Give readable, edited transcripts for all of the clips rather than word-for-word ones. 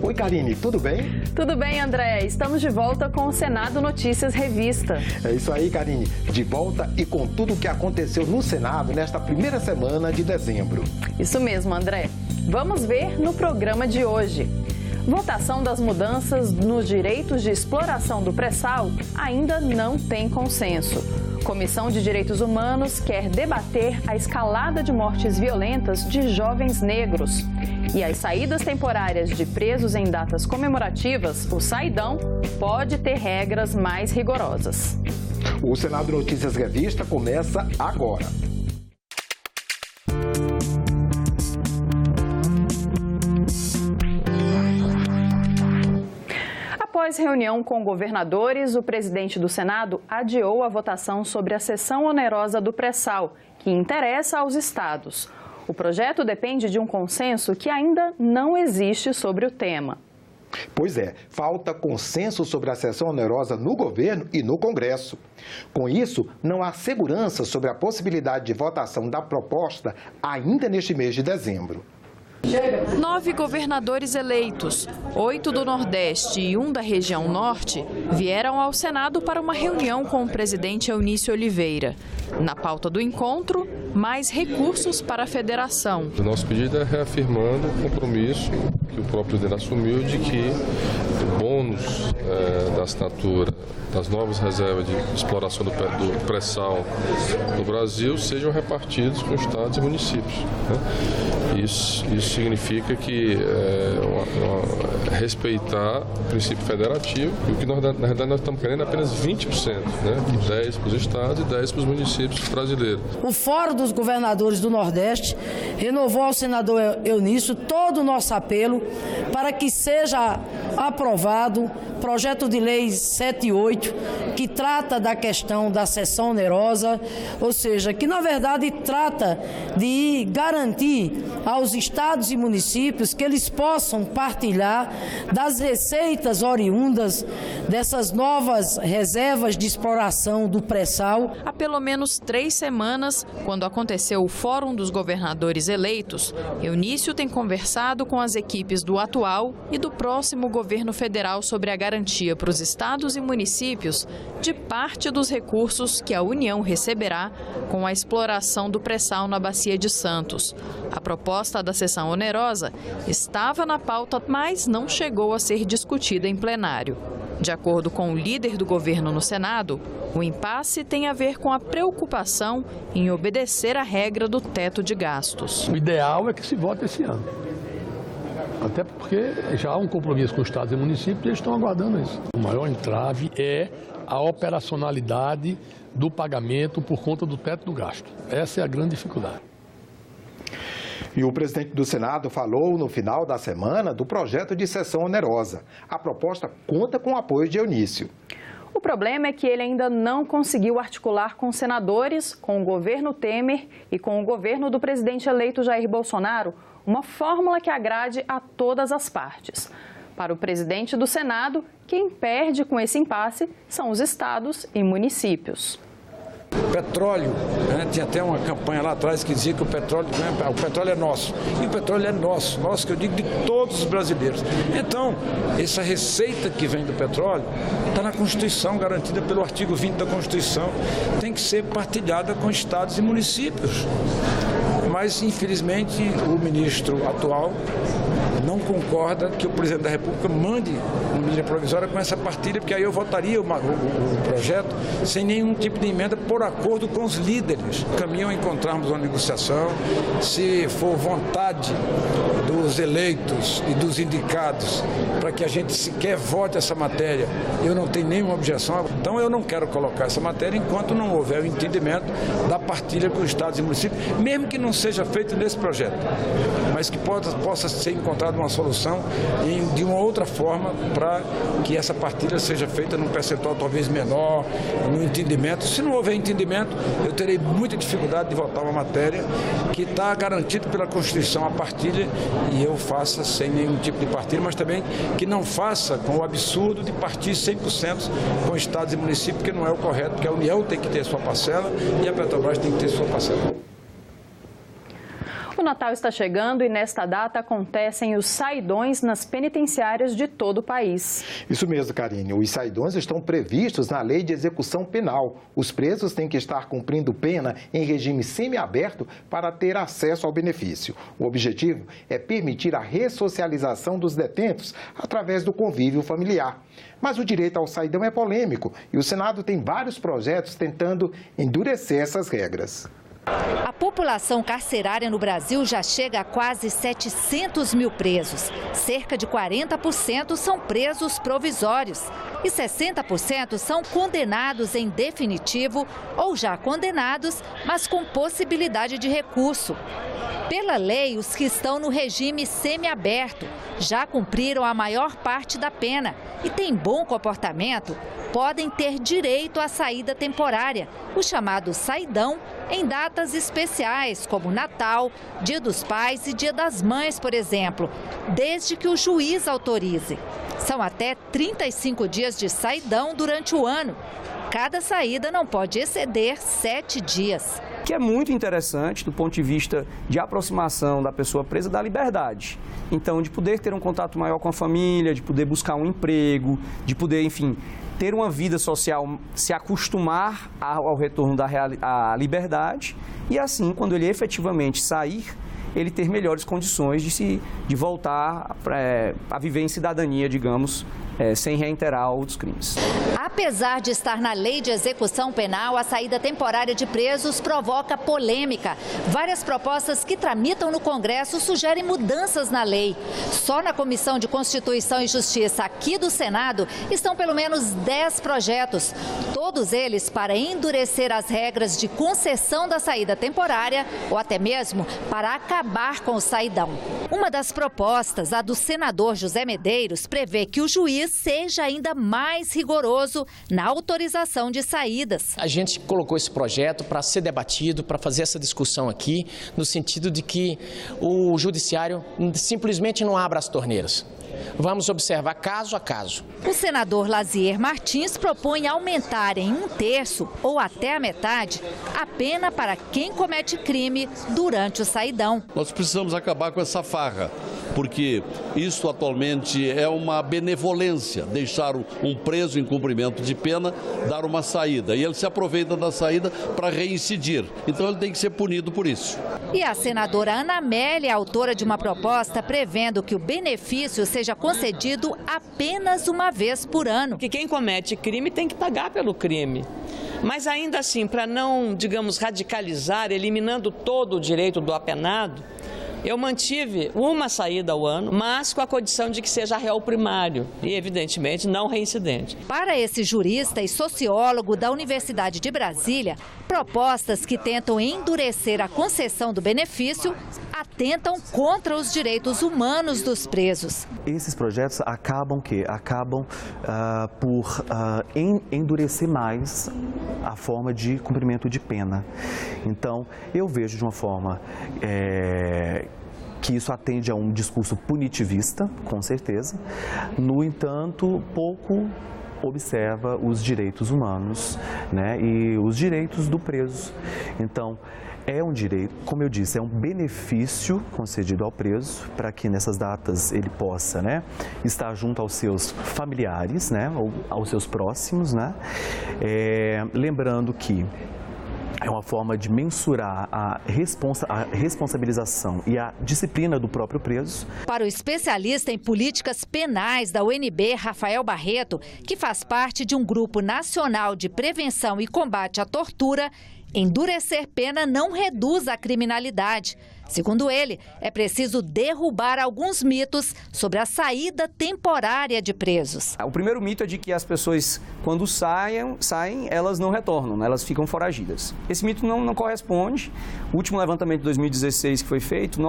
Oi, Karine, tudo bem? Tudo bem, André. Estamos de volta com o Senado Notícias Revista. É isso aí, Karine. De volta e com tudo o que aconteceu no Senado nesta primeira semana de dezembro. Isso mesmo, André. Vamos ver no programa de hoje. Votação das mudanças nos direitos de exploração do pré-sal ainda não tem consenso. Comissão de Direitos Humanos quer debater a escalada de mortes violentas de jovens negros. E as saídas temporárias de presos em datas comemorativas, o saidão, pode ter regras mais rigorosas. O Senado Notícias Revista começa agora. Após reunião com governadores, o presidente do Senado adiou a votação sobre a cessão onerosa do pré-sal, que interessa aos estados. O projeto depende de um consenso que ainda não existe sobre o tema. Pois é, falta consenso sobre a cessão onerosa no governo e no Congresso. Com isso, não há segurança sobre a possibilidade de votação da proposta ainda neste mês de dezembro. 9 governadores eleitos, 8 do Nordeste e 1 da região Norte, vieram ao Senado para uma reunião com o presidente Eunício Oliveira. Na pauta do encontro, mais recursos para a federação. O nosso pedido é reafirmando o compromisso que o próprio presidente assumiu de que o bônus da assinatura das novas reservas de exploração do pré-sal no Brasil sejam repartidos com estados e municípios. Isso significa que respeitar o princípio federativo, e o que na verdade nós estamos querendo é apenas 20%, de 10 para os estados e 10 para os municípios brasileiros. O Fórum dos Governadores do Nordeste renovou ao senador Eunício todo o nosso apelo para que seja aprovado projeto de lei 78, que trata da questão da cessão onerosa, ou seja, que na verdade trata de garantir aos estados e municípios que eles possam partilhar das receitas oriundas dessas novas reservas de exploração do pré-sal. Há pelo menos 3 semanas, quando aconteceu o Fórum dos Governadores eleitos, Eunício tem conversado com as equipes do atual e do próximo governo federal sobre a garantia para os estados e municípios de parte dos recursos que a União receberá com a exploração do pré-sal na Bacia de Santos. A proposta da cessão onerosa estava na pauta, mas não chegou a ser discutida em plenário. De acordo com o líder do governo no Senado, o impasse tem a ver com a preocupação em obedecer à regra do teto de gastos. O ideal é que se vote esse ano. Até porque já há um compromisso com os estados e municípios e eles estão aguardando isso. O maior entrave é a operacionalidade do pagamento por conta do teto do gasto. Essa é a grande dificuldade. E o presidente do Senado falou no final da semana do projeto de cessão onerosa. A proposta conta com o apoio de Eunício. O problema é que ele ainda não conseguiu articular com senadores, com o governo Temer e com o governo do presidente eleito Jair Bolsonaro uma fórmula que agrade a todas as partes. Para o presidente do Senado, quem perde com esse impasse são os estados e municípios. Petróleo, tinha até uma campanha lá atrás que dizia que o petróleo é nosso. E o petróleo é nosso que eu digo de todos os brasileiros. Então, essa receita que vem do petróleo está na Constituição, garantida pelo artigo 20 da Constituição, tem que ser partilhada com estados e municípios. Mas, infelizmente, o ministro atual não concorda que o presidente da República mande uma medida provisória com essa partilha, porque aí eu votaria o projeto sem nenhum tipo de emenda, por acordo com os líderes. Caminham a encontrarmos uma negociação, se for vontade dos eleitos e dos indicados, para que a gente sequer vote essa matéria, eu não tenho nenhuma objeção. Então eu não quero colocar essa matéria enquanto não houver o entendimento da partilha com os estados e municípios, mesmo que não seja feito nesse projeto, mas que possa ser encontrada uma solução de uma outra forma para que essa partilha seja feita num percentual talvez menor, no entendimento. Se não houver entendimento, eu terei muita dificuldade de votar uma matéria que está garantida pela Constituição a partilha, e eu faça sem nenhum tipo de partilha, mas também que não faça com o absurdo de partir 100% com estados e municípios, que não é o correto, porque a União tem que ter sua parcela e a Petrobras tem que ter sua parcela. O Natal está chegando e nesta data acontecem os saidões nas penitenciárias de todo o país. Isso mesmo, Karine. Os saidões estão previstos na Lei de Execução Penal. Os presos têm que estar cumprindo pena em regime semiaberto para ter acesso ao benefício. O objetivo é permitir a ressocialização dos detentos através do convívio familiar. Mas o direito ao saidão é polêmico e o Senado tem vários projetos tentando endurecer essas regras. A população carcerária no Brasil já chega a quase 700 mil presos. Cerca de 40% são presos provisórios e 60% são condenados em definitivo ou já condenados, mas com possibilidade de recurso. Pela lei, os que estão no regime semiaberto já cumpriram a maior parte da pena e têm bom comportamento, podem ter direito à saída temporária, o chamado saidão, em datas especiais, como Natal, Dia dos Pais e Dia das Mães, por exemplo, desde que o juiz autorize. São até 35 dias de saidão durante o ano. Cada saída não pode exceder 7 dias. Que é muito interessante do ponto de vista de aproximação da pessoa presa da liberdade. Então, de poder ter um contato maior com a família, de poder buscar um emprego, de poder, enfim, ter uma vida social, se acostumar ao retorno à liberdade e assim, quando ele efetivamente sair, ele ter melhores condições de voltar a viver em cidadania, digamos, sem reiterar outros crimes. Apesar de estar na Lei de Execução Penal, a saída temporária de presos provoca polêmica. Várias propostas que tramitam no Congresso sugerem mudanças na lei. Só na Comissão de Constituição e Justiça aqui do Senado estão pelo menos 10 projetos, todos eles para endurecer as regras de concessão da saída temporária ou até mesmo para acabar com o saidão. Uma das propostas, a do senador José Medeiros, prevê que o juiz seja ainda mais rigoroso na autorização de saídas. A gente colocou esse projeto para ser debatido, para fazer essa discussão aqui, no sentido de que o judiciário simplesmente não abra as torneiras. Vamos observar caso a caso. O senador Lazier Martins propõe aumentar em 1/3 ou até a metade a pena para quem comete crime durante o saidão. Nós precisamos acabar com essa farra, porque isso atualmente é uma benevolência, deixar um preso em cumprimento de pena, dar uma saída, e ele se aproveita da saída para reincidir. Então ele tem que ser punido por isso. E a senadora Ana Amélia é autora de uma proposta prevendo que o benefício seja concedido apenas uma vez por ano. Que quem comete crime tem que pagar pelo crime. Mas ainda assim, para não, digamos, radicalizar, eliminando todo o direito do apenado, eu mantive uma saída ao ano, mas com a condição de que seja réu primário e, evidentemente, não reincidente. Para esse jurista e sociólogo da Universidade de Brasília, propostas que tentam endurecer a concessão do benefício atentam contra os direitos humanos dos presos. Esses projetos acabam por endurecer mais a forma de cumprimento de pena. Então, eu vejo de uma forma que isso atende a um discurso punitivista, com certeza. No entanto, pouco observa os direitos humanos, né, e os direitos do preso. Então, é um direito, como eu disse, é um benefício concedido ao preso para que nessas datas ele possa, né, estar junto aos seus familiares, né, ou aos seus próximos, né, lembrando que é uma forma de mensurar a responsabilização e a disciplina do próprio preso. Para o especialista em políticas penais da UNB, Rafael Barreto, que faz parte de um grupo nacional de prevenção e combate à tortura, endurecer pena não reduz a criminalidade. Segundo ele, é preciso derrubar alguns mitos sobre a saída temporária de presos. O primeiro mito é de que as pessoas, quando saem, elas não retornam, elas ficam foragidas. Esse mito não corresponde. O último levantamento de 2016 que foi feito,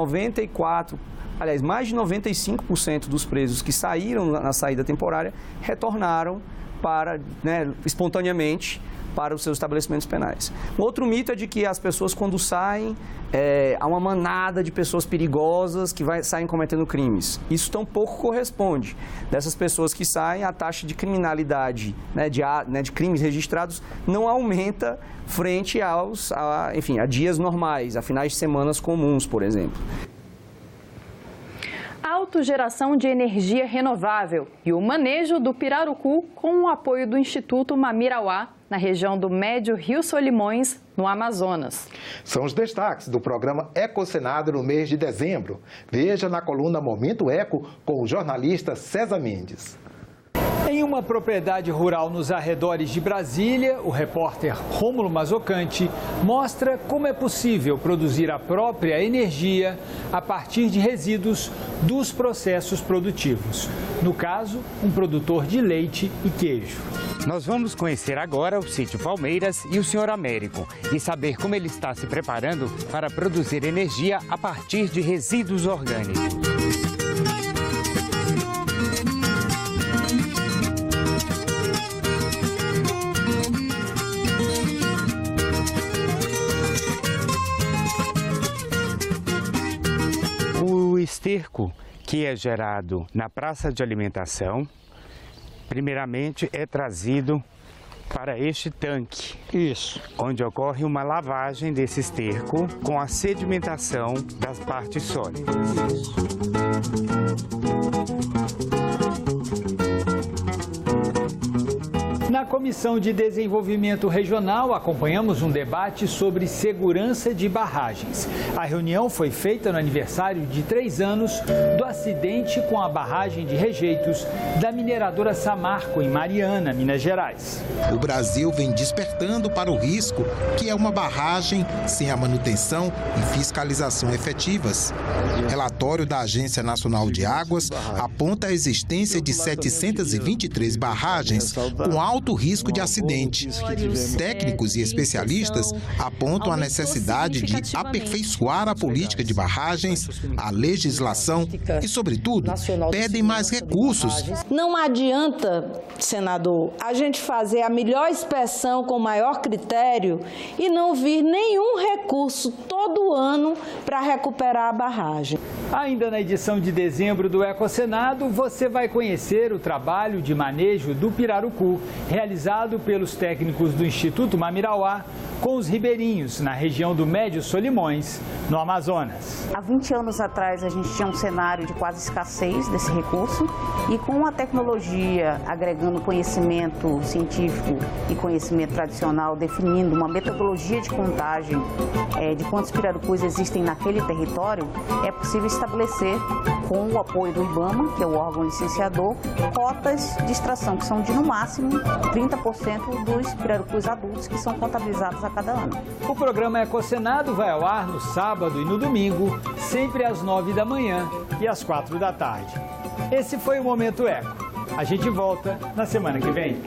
mais de 95% dos presos que saíram na saída temporária retornaram espontaneamente para os seus estabelecimentos penais. Um outro mito é de que as pessoas, quando saem, há uma manada de pessoas perigosas que saem cometendo crimes. Isso tampouco corresponde. Dessas pessoas que saem, a taxa de criminalidade, de crimes registrados não aumenta frente a dias normais, a finais de semanas comuns, por exemplo. Autogeração de energia renovável e o manejo do pirarucu com o apoio do Instituto Mamirauá, na região do Médio Rio Solimões, no Amazonas. São os destaques do programa Ecocenado no mês de dezembro. Veja na coluna Momento Eco com o jornalista César Mendes. Em uma propriedade rural nos arredores de Brasília, o repórter Rômulo Mazzoccanti mostra como é possível produzir a própria energia a partir de resíduos dos processos produtivos. No caso, um produtor de leite e queijo. Nós vamos conhecer agora o sítio Palmeiras e o Senhor Américo e saber como ele está se preparando para produzir energia a partir de resíduos orgânicos. O esterco que é gerado na praça de alimentação, primeiramente é trazido para este tanque. Isso. Onde ocorre uma lavagem desse esterco com a sedimentação das partes sólidas. Na Comissão de Desenvolvimento Regional, acompanhamos um debate sobre segurança de barragens. A reunião foi feita no aniversário de 3 anos do acidente com a barragem de rejeitos da mineradora Samarco, em Mariana, Minas Gerais. O Brasil vem despertando para o risco que é uma barragem sem a manutenção e fiscalização efetivas. Relatório da Agência Nacional de Águas aponta a existência de 723 barragens com alto risco de acidente. Técnicos e especialistas apontam a necessidade de aperfeiçoar a política de barragens, a legislação e, sobretudo, pedem mais recursos. Não adianta, senador, a gente fazer a melhor inspeção com o maior critério e não vir nenhum recurso todo ano para recuperar a barragem. Ainda na edição de dezembro do Ecocenado, você vai conhecer o trabalho de manejo do pirarucu, realizado pelos técnicos do Instituto Mamirauá com os ribeirinhos na região do Médio Solimões, no Amazonas. Há 20 anos atrás a gente tinha um cenário de quase escassez desse recurso e com a tecnologia agregando conhecimento científico e conhecimento tradicional, definindo uma metodologia de contagem de quantos pirarucus existem naquele território, é possível estabelecer, com o apoio do IBAMA, que é o órgão licenciador, cotas de extração, que são de no máximo 30% dos pirarucus adultos que são contabilizados a cada ano. O programa Ecocenado vai ao ar no sábado e no domingo, sempre às 9 da manhã e às 4 da tarde. Esse foi o Momento Eco. A gente volta na semana que vem.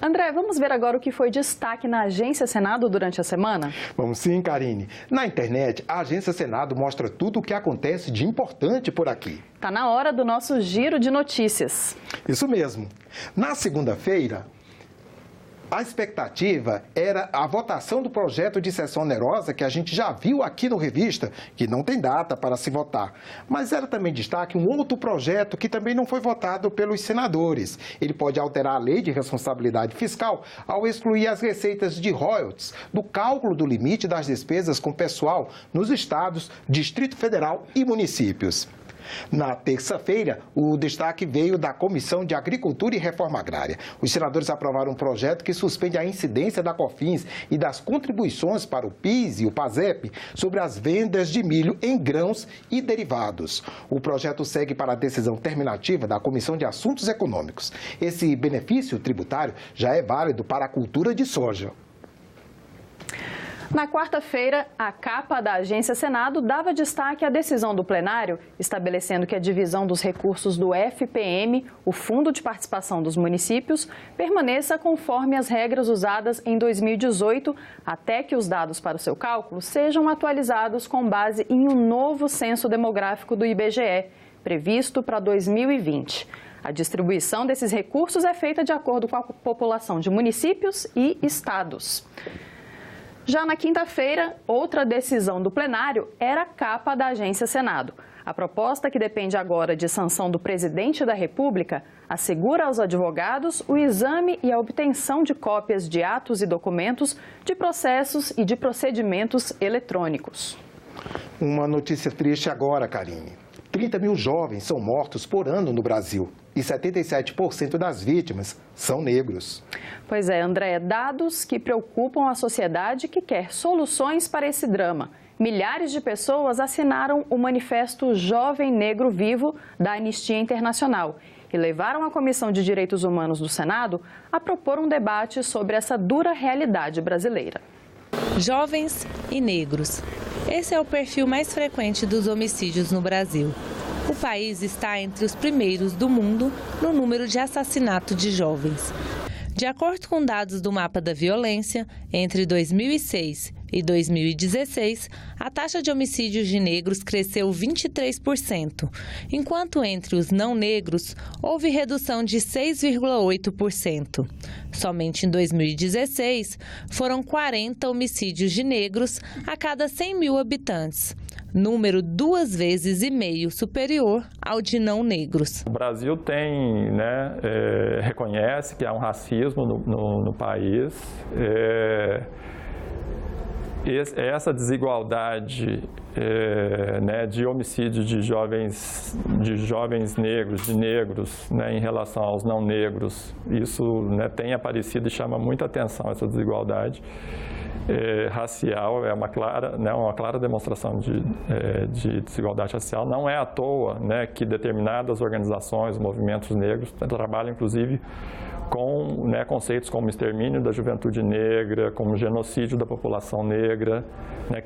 André, vamos ver agora o que foi destaque na Agência Senado durante a semana? Vamos sim, Karine. Na internet, a Agência Senado mostra tudo o que acontece de importante por aqui. Tá na hora do nosso giro de notícias. Isso mesmo. Na segunda-feira, a expectativa era a votação do projeto de sessão onerosa que a gente já viu aqui no Revista, que não tem data para se votar. Mas era também destaque um outro projeto que também não foi votado pelos senadores. Ele pode alterar a lei de responsabilidade fiscal ao excluir as receitas de royalties do cálculo do limite das despesas com pessoal nos estados, Distrito Federal e municípios. Na terça-feira, o destaque veio da Comissão de Agricultura e Reforma Agrária. Os senadores aprovaram um projeto que suspende a incidência da COFINS e das contribuições para o PIS e o PASEP sobre as vendas de milho em grãos e derivados. O projeto segue para a decisão terminativa da Comissão de Assuntos Econômicos. Esse benefício tributário já é válido para a cultura de soja. Na quarta-feira, a capa da Agência Senado dava destaque à decisão do plenário, estabelecendo que a divisão dos recursos do FPM, o Fundo de Participação dos Municípios, permaneça conforme as regras usadas em 2018, até que os dados para o seu cálculo sejam atualizados com base em um novo censo demográfico do IBGE, previsto para 2020. A distribuição desses recursos é feita de acordo com a população de municípios e estados. Já na quinta-feira, outra decisão do plenário era a capa da Agência Senado. A proposta, que depende agora de sanção do presidente da República, assegura aos advogados o exame e a obtenção de cópias de atos e documentos, de processos e de procedimentos eletrônicos. Uma notícia triste agora, Karine. 30 mil jovens são mortos por ano no Brasil e 77% das vítimas são negros. Pois é, André, dados que preocupam a sociedade que quer soluções para esse drama. Milhares de pessoas assinaram o manifesto Jovem Negro Vivo da Anistia Internacional e levaram a Comissão de Direitos Humanos do Senado a propor um debate sobre essa dura realidade brasileira. Jovens e negros. Esse é o perfil mais frequente dos homicídios no Brasil. O país está entre os primeiros do mundo no número de assassinato de jovens. De acordo com dados do Mapa da Violência, entre 2006 e 2016, a taxa de homicídios de negros cresceu 23%, enquanto entre os não negros houve redução de 6,8%. Somente em 2016, foram 40 homicídios de negros a cada 100 mil habitantes, número 2,5 vezes superior ao de não negros. O Brasil tem, reconhece que há um racismo no país. Essa desigualdade de homicídio de jovens negros, em relação aos não negros, isso tem aparecido e chama muita atenção, essa desigualdade racial. É uma clara demonstração de desigualdade racial. Não é à toa que determinadas organizações, movimentos negros, trabalham inclusive com conceitos como extermínio da juventude negra, como genocídio da população negra,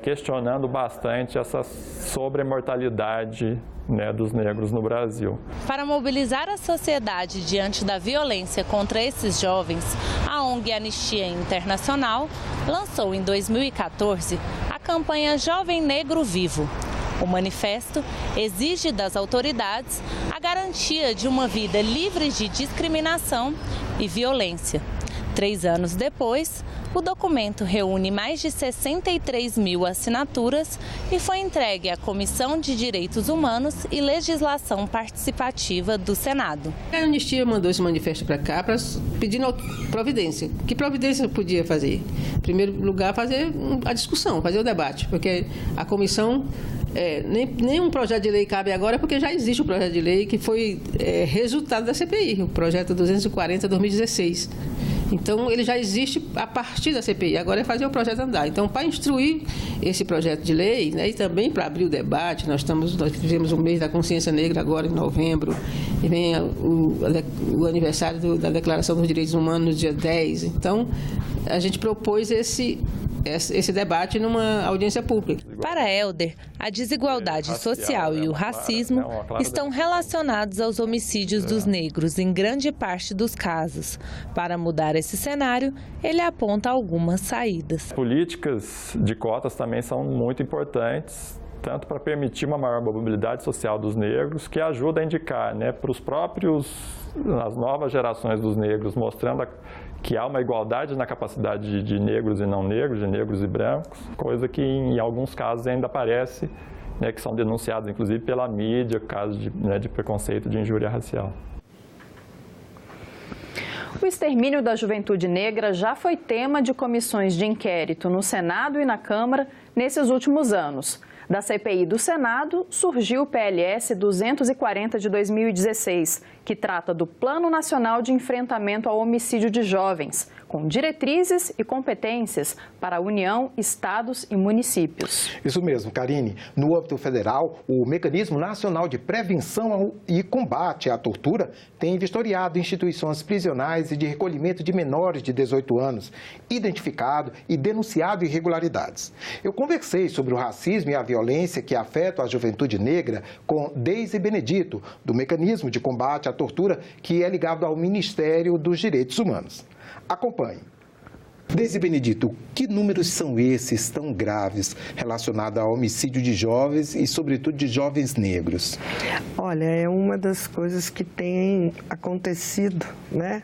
questionando bastante essa sobremortalidade dos negros no Brasil. Para mobilizar a sociedade diante da violência contra esses jovens, a ONG Anistia Internacional lançou em 2014 a campanha Jovem Negro Vivo. O manifesto exige das autoridades a garantia de uma vida livre de discriminação e violência. 3 anos depois, o documento reúne mais de 63 mil assinaturas e foi entregue à Comissão de Direitos Humanos e Legislação Participativa do Senado. A Anistia mandou esse manifesto para cá pedindo providência. Que providência podia fazer? Em primeiro lugar, fazer a discussão, fazer o debate, porque a comissão... nenhum projeto de lei cabe agora, porque já existe o projeto de lei que foi resultado da CPI, o projeto 240/2016. Então, ele já existe a partir da CPI, agora é fazer o projeto andar. Então, para instruir esse projeto de lei, e também para abrir o debate, nós fizemos o mês da consciência negra agora em novembro, e vem o aniversário da Declaração dos Direitos Humanos no dia 10. Então, a gente propôs esse debate numa audiência pública. Para Helder, a desigualdade social e o racismo estão relacionados aos homicídios dos negros em grande parte dos casos. Para mudar esse cenário, ele aponta algumas saídas. Políticas de cotas também são muito importantes, tanto para permitir uma maior mobilidade social dos negros, que ajuda a indicar para as novas gerações dos negros, mostrando que há uma igualdade na capacidade de negros e não negros, de negros e brancos, coisa que em alguns casos ainda aparece, que são denunciados inclusive pela mídia, casos de preconceito, de injúria racial. O extermínio da juventude negra já foi tema de comissões de inquérito no Senado e na Câmara nesses últimos anos. Da CPI do Senado, surgiu o PLS 240 de 2016, que trata do Plano Nacional de Enfrentamento ao Homicídio de Jovens, com diretrizes e competências para a União, estados e municípios. Isso mesmo, Karine. No âmbito federal, o Mecanismo Nacional de Prevenção e Combate à Tortura tem vistoriado instituições prisionais e de recolhimento de menores de 18 anos, identificado e denunciado irregularidades. Eu conversei sobre o racismo e a violência que afetam a juventude negra com Deise Benedito, do Mecanismo de Combate à Tortura, que é ligado ao Ministério dos Direitos Humanos. Acompanhe. Deise Benedito, que números são esses tão graves relacionados ao homicídio de jovens e, sobretudo, de jovens negros? Olha, é uma das coisas que tem acontecido, né,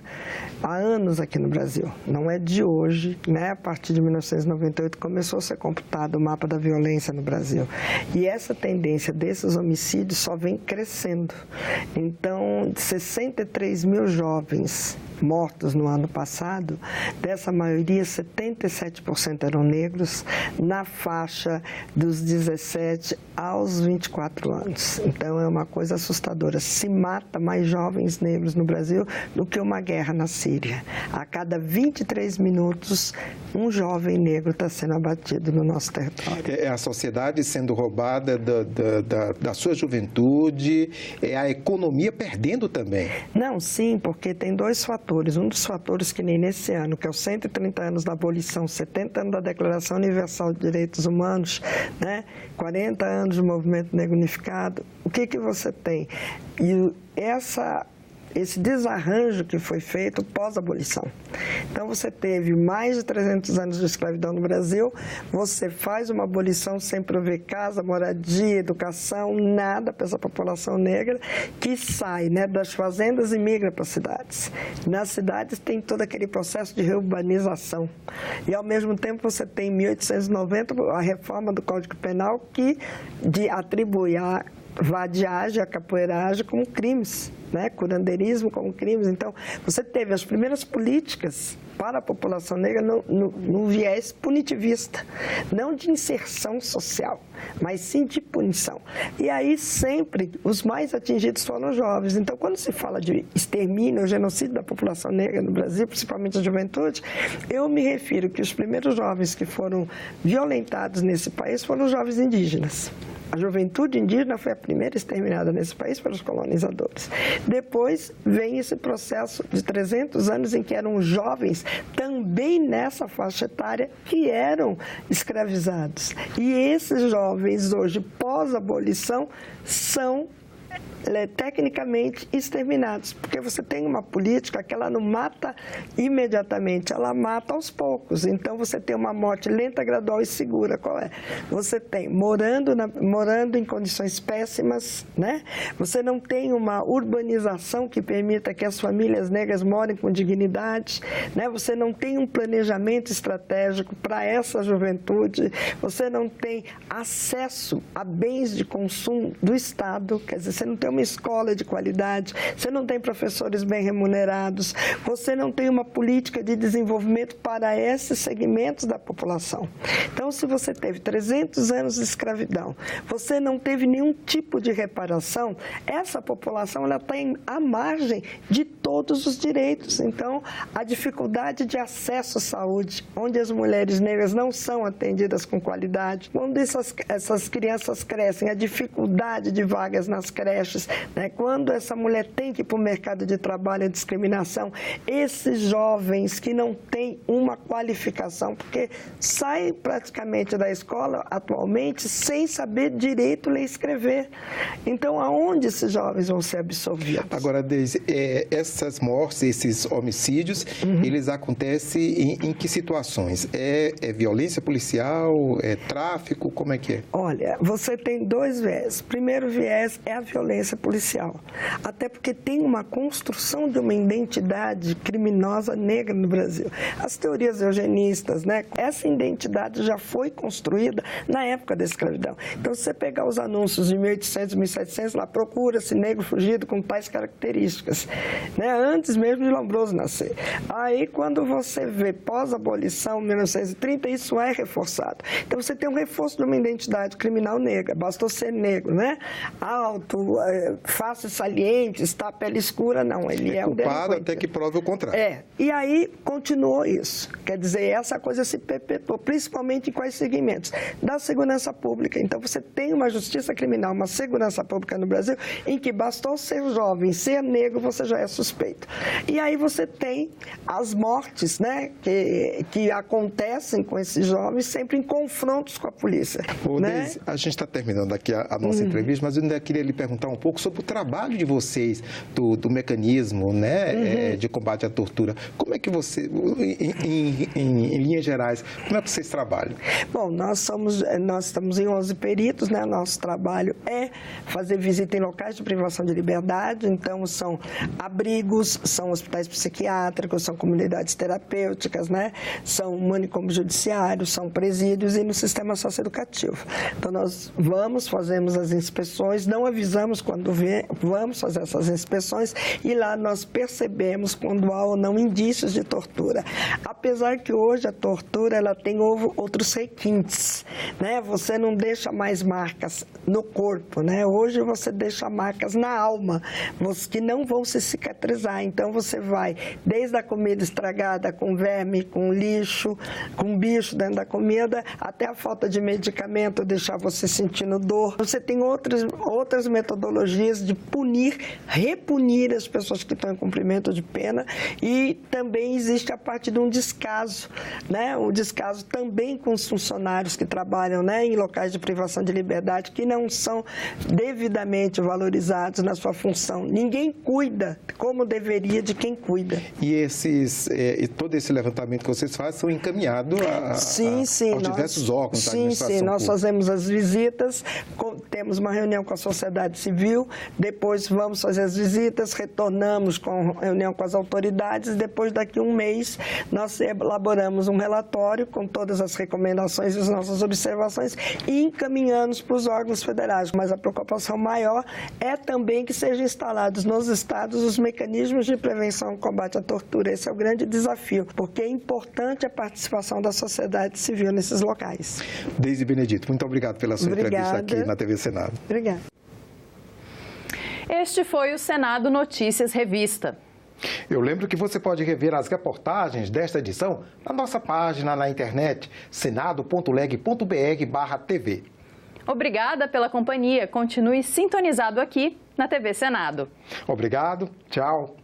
há anos aqui no Brasil. Não é de hoje, né? A partir de 1998 começou a ser computado o mapa da violência no Brasil. E essa tendência desses homicídios só vem crescendo. Então, 63 mil jovens mortos no ano passado, dessa maioria, 77% eram negros, na faixa dos 17 aos 24 anos. Então, é uma coisa assustadora. Se mata mais jovens negros no Brasil do que uma guerra na Síria. A cada 23 minutos, um jovem negro está sendo abatido no nosso território. É a sociedade sendo roubada da sua juventude, é a economia perdendo também. Não, sim, porque tem dois fatores. Um dos fatores que nem nesse ano, que é os 130 anos da abolição, 70 anos da Declaração Universal de Direitos Humanos, né? 40 anos do Movimento Negro Unificado, o que você tem? E esse desarranjo que foi feito pós-abolição. Então, você teve mais de 300 anos de escravidão no Brasil, você faz uma abolição sem prover casa, moradia, educação, nada para essa população negra que sai, né, das fazendas e migra para as cidades. Nas cidades tem todo aquele processo de reurbanização. E, ao mesmo tempo, você tem, em 1890, a reforma do Código Penal que atribui a vadiagem, a capoeiragem como crimes, né? Curandeirismo como crimes. Então, você teve as primeiras políticas para a população negra no viés punitivista, não de inserção social, mas sim de punição. E aí sempre os mais atingidos foram os jovens. Então, quando se fala de extermínio, genocídio da população negra no Brasil, principalmente a juventude, eu me refiro que os primeiros jovens que foram violentados nesse país foram os jovens indígenas. A juventude indígena foi a primeira exterminada nesse país pelos colonizadores. Depois vem esse processo de 300 anos em que eram jovens, também nessa faixa etária, que eram escravizados. E esses jovens hoje, pós-abolição, são tecnicamente exterminados, porque você tem uma política que ela não mata imediatamente, ela mata aos poucos. Então você tem uma morte lenta, gradual e segura. Qual é? Você tem morando em condições péssimas, né? Você não tem uma urbanização que permita que as famílias negras morem com dignidade, né? Você não tem um planejamento estratégico para essa juventude, você não tem acesso a bens de consumo do Estado, quer dizer, você não tem uma escola de qualidade, você não tem professores bem remunerados, você não tem uma política de desenvolvimento para esses segmentos da população. Então, se você teve 300 anos de escravidão, você não teve nenhum tipo de reparação, essa população ela tem à margem de todos os direitos. Então, a dificuldade de acesso à saúde, onde as mulheres negras não são atendidas com qualidade, quando essas crianças crescem, a dificuldade de vagas nas creches, né? Quando essa mulher tem que ir para o mercado de trabalho, a discriminação, esses jovens que não têm uma qualificação, porque saem praticamente da escola atualmente sem saber direito ler e escrever. Então, aonde esses jovens vão ser absorvidos? Agora, Deise, essas mortes, esses homicídios, eles acontecem em que situações? É violência policial? É tráfico? Como é que é? Olha, você tem dois viés. Primeiro viés é a violência policial. Até porque tem uma construção de uma identidade criminosa negra no Brasil. As teorias eugenistas, né? Essa identidade já foi construída na época da escravidão. Então, se você pegar os anúncios de 1800, 1700, lá procura-se negro fugido com tais características, né? Antes mesmo de Lombroso nascer. Aí, quando você vê pós-abolição, 1930, isso é reforçado. Então, você tem um reforço de uma identidade criminal negra. Bastou ser negro, né? Alto, face saliente, está pele escura, não. Ele é um culpado até que prove o contrário. E aí continuou isso. Quer dizer, essa coisa se perpetuou, principalmente em quais segmentos? Da segurança pública. Então, você tem uma justiça criminal, uma segurança pública no Brasil, em que bastou ser jovem, ser negro, você já é suspeito. E aí você tem as mortes, né, que acontecem com esses jovens, sempre em confrontos com a polícia. Deise, a gente está terminando aqui a nossa entrevista, mas eu ainda queria lhe perguntar contar um pouco sobre o trabalho de vocês, do mecanismo, né, de combate à tortura. Como é que você, em linhas gerais, como é que vocês trabalham? Bom, nós estamos em 11 peritos, né? Nosso trabalho é fazer visita em locais de privação de liberdade, então são abrigos, são hospitais psiquiátricos, são comunidades terapêuticas, né? São manicômios judiciários, são presídios e no sistema socioeducativo. Então nós fazemos as inspeções, não avisamos quando vamos fazer essas inspeções e lá nós percebemos quando há ou não indícios de tortura. Apesar que hoje a tortura ela tem outros requintes, né? Você não deixa mais marcas no corpo, né? Hoje você deixa marcas na alma, que não vão se cicatrizar. Então você vai desde a comida estragada com verme, com lixo, com bicho dentro da comida, até a falta de medicamento deixar você sentindo dor. Você tem outras metodologias de repunir as pessoas que estão em cumprimento de pena e também existe a parte de um descaso, né? O descaso também com os funcionários que trabalham, né, em locais de privação de liberdade que não são devidamente valorizados na sua função. Ninguém cuida como deveria de quem cuida. E todo esse levantamento que vocês fazem são encaminhados aos diversos órgãos da administração Sim, nós pública. fazemos as visitas, temos uma reunião com a sociedade civil, depois vamos fazer as visitas, retornamos com reunião com as autoridades, depois daqui a um mês nós elaboramos um relatório com todas as recomendações e as nossas observações e encaminhamos para os órgãos federais. Mas a preocupação maior é também que sejam instalados nos estados os mecanismos de prevenção e combate à tortura. Esse é o grande desafio, porque é importante a participação da sociedade civil nesses locais. Deise Benedito, muito obrigado pela sua entrevista aqui na TV Senado. Obrigada. Este foi o Senado Notícias Revista. Eu lembro que você pode rever as reportagens desta edição na nossa página na internet, senado.leg.br/TV. Obrigada pela companhia. Continue sintonizado aqui na TV Senado. Obrigado. Tchau.